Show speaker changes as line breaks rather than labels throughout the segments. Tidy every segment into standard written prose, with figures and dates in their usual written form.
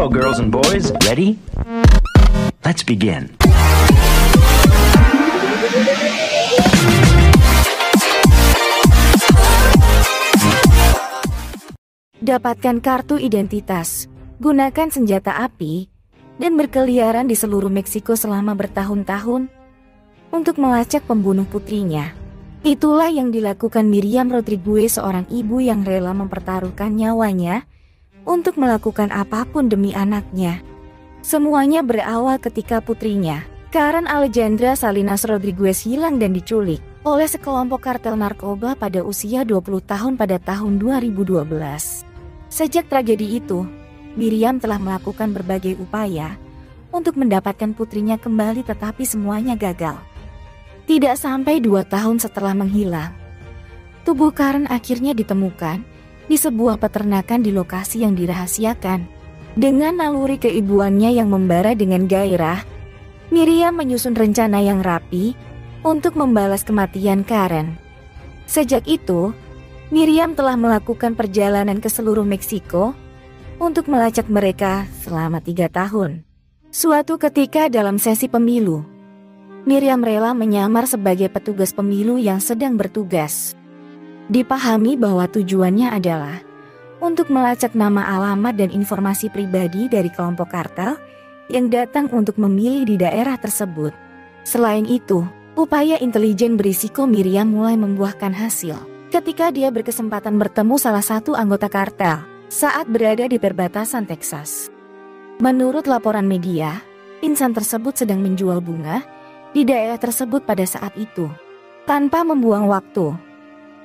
Hello, girls and boys. Ready? Let's begin.
Dapatkan kartu identitas, gunakan senjata api, dan berkeliaran di seluruh Meksiko selama bertahun-tahun untuk melacak pembunuh putrinya. Itulah yang dilakukan Miriam Rodriguez, seorang ibu yang rela mempertaruhkan nyawanya untuk melakukan apapun demi anaknya. Semuanya berawal ketika putrinya, Karen Alejandra Salinas Rodriguez, hilang dan diculik oleh sekelompok kartel narkoba pada usia 20 tahun pada tahun 2012. Sejak tragedi itu, Miriam telah melakukan berbagai upaya untuk mendapatkan putrinya kembali, tetapi semuanya gagal. Tidak sampai 2 tahun setelah menghilang, tubuh Karen akhirnya ditemukan di sebuah peternakan di lokasi yang dirahasiakan. Dengan naluri keibuannya yang membara dengan gairah, Miriam menyusun rencana yang rapi untuk membalas kematian Karen. Sejak itu, Miriam telah melakukan perjalanan ke seluruh Meksiko untuk melacak mereka selama 3 tahun. Suatu ketika dalam sesi pemilu, Miriam rela menyamar sebagai petugas pemilu yang sedang bertugas. Dipahami bahwa tujuannya adalah untuk melacak nama, alamat, dan informasi pribadi dari kelompok kartel yang datang untuk memilih di daerah tersebut. Selain itu, upaya intelijen berisiko Miriam mulai membuahkan hasil ketika dia berkesempatan bertemu salah satu anggota kartel saat berada di perbatasan Texas. Menurut laporan media, insan tersebut sedang menjual bunga di daerah tersebut pada saat itu. Tanpa membuang waktu,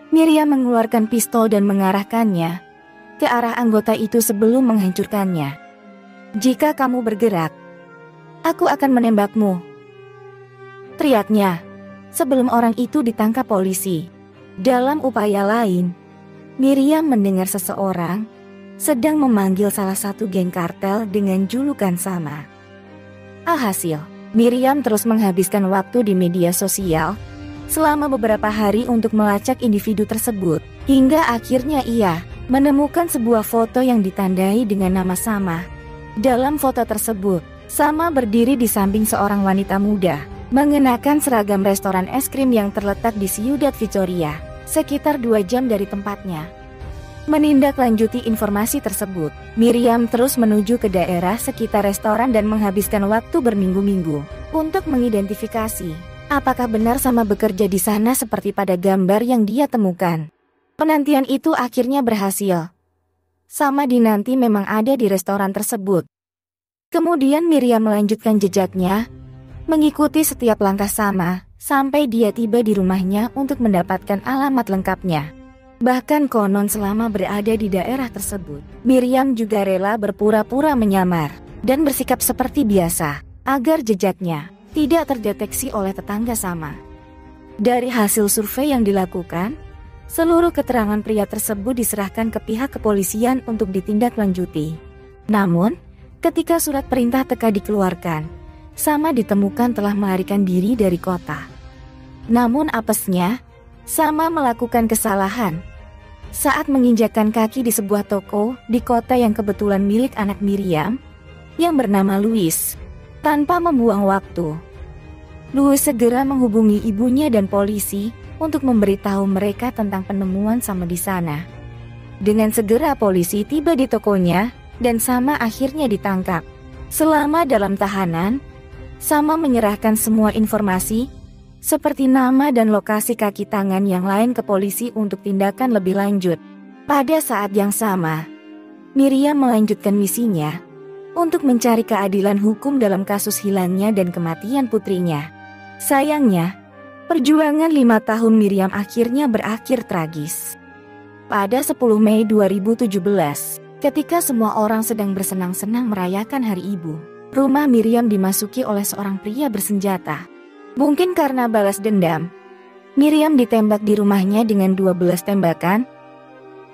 Miriam mengeluarkan pistol dan mengarahkannya ke arah anggota itu sebelum menghancurkannya. "Jika kamu bergerak, aku akan menembakmu," teriaknya sebelum orang itu ditangkap polisi. Dalam upaya lain, Miriam mendengar seseorang sedang memanggil salah satu geng kartel dengan julukan sama. Alhasil, Miriam terus menghabiskan waktu di media sosial selama beberapa hari untuk melacak individu tersebut, hingga akhirnya ia menemukan sebuah foto yang ditandai dengan nama Sama. Dalam foto tersebut, Sama berdiri di samping seorang wanita muda mengenakan seragam restoran es krim yang terletak di Ciudad Victoria, sekitar 2 jam dari tempatnya. Menindaklanjuti informasi tersebut, Miriam terus menuju ke daerah sekitar restoran dan menghabiskan waktu berminggu-minggu untuk mengidentifikasi apakah benar Sama bekerja di sana seperti pada gambar yang dia temukan. Penantian itu akhirnya berhasil. Sama dinanti memang ada di restoran tersebut. Kemudian Miriam melanjutkan jejaknya, mengikuti setiap langkah Sama sampai dia tiba di rumahnya untuk mendapatkan alamat lengkapnya. Bahkan konon selama berada di daerah tersebut, Miriam juga rela berpura-pura menyamar dan bersikap seperti biasa agar jejaknya tidak terdeteksi oleh tetangga Sama. Dari hasil survei yang dilakukan, seluruh keterangan pria tersebut diserahkan ke pihak kepolisian untuk ditindaklanjuti. Namun, ketika surat perintah TK dikeluarkan, Sama ditemukan telah melarikan diri dari kota. Namun apesnya, Sama melakukan kesalahan saat menginjakkan kaki di sebuah toko di kota yang kebetulan milik anak Miriam yang bernama Luis. Tanpa membuang waktu, Luis segera menghubungi ibunya dan polisi untuk memberitahu mereka tentang penemuan Sama di sana. Dengan segera polisi tiba di tokonya dan Sama akhirnya ditangkap. Selama dalam tahanan, Sama menyerahkan semua informasi seperti nama dan lokasi kaki tangan yang lain ke polisi untuk tindakan lebih lanjut. Pada saat yang sama, Miriam melanjutkan misinya untuk mencari keadilan hukum dalam kasus hilangnya dan kematian putrinya. Sayangnya, perjuangan 5 tahun Miriam akhirnya berakhir tragis. Pada 10 Mei 2017, ketika semua orang sedang bersenang-senang merayakan Hari Ibu, rumah Miriam dimasuki oleh seorang pria bersenjata. Mungkin karena balas dendam, Miriam ditembak di rumahnya dengan 12 tembakan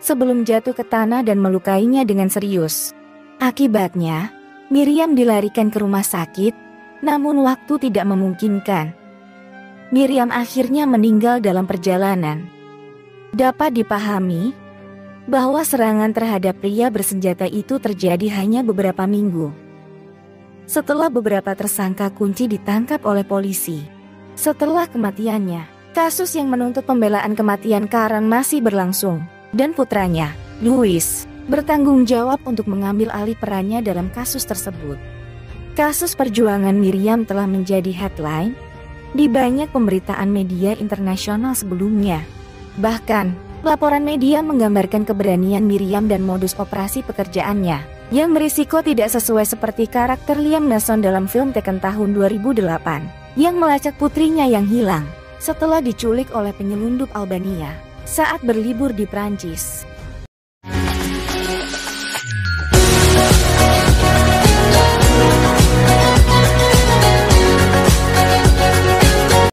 sebelum jatuh ke tanah dan melukainya dengan serius. Akibatnya, Miriam dilarikan ke rumah sakit, namun waktu tidak memungkinkan. Miriam akhirnya meninggal dalam perjalanan. Dapat dipahami, bahwa serangan terhadap pria bersenjata itu terjadi hanya beberapa minggu setelah beberapa tersangka kunci ditangkap oleh polisi. Setelah kematiannya, kasus yang menuntut pembelaan kematian Karen masih berlangsung, dan putranya, Louis, bertanggung jawab untuk mengambil alih perannya dalam kasus tersebut. Kasus perjuangan Miriam telah menjadi headline di banyak pemberitaan media internasional sebelumnya. Bahkan, laporan media menggambarkan keberanian Miriam dan modus operasi pekerjaannya, yang berisiko tidak sesuai seperti karakter Liam Neeson dalam film Taken tahun 2008, yang melacak putrinya yang hilang setelah diculik oleh penyelundup Albania saat berlibur di Prancis.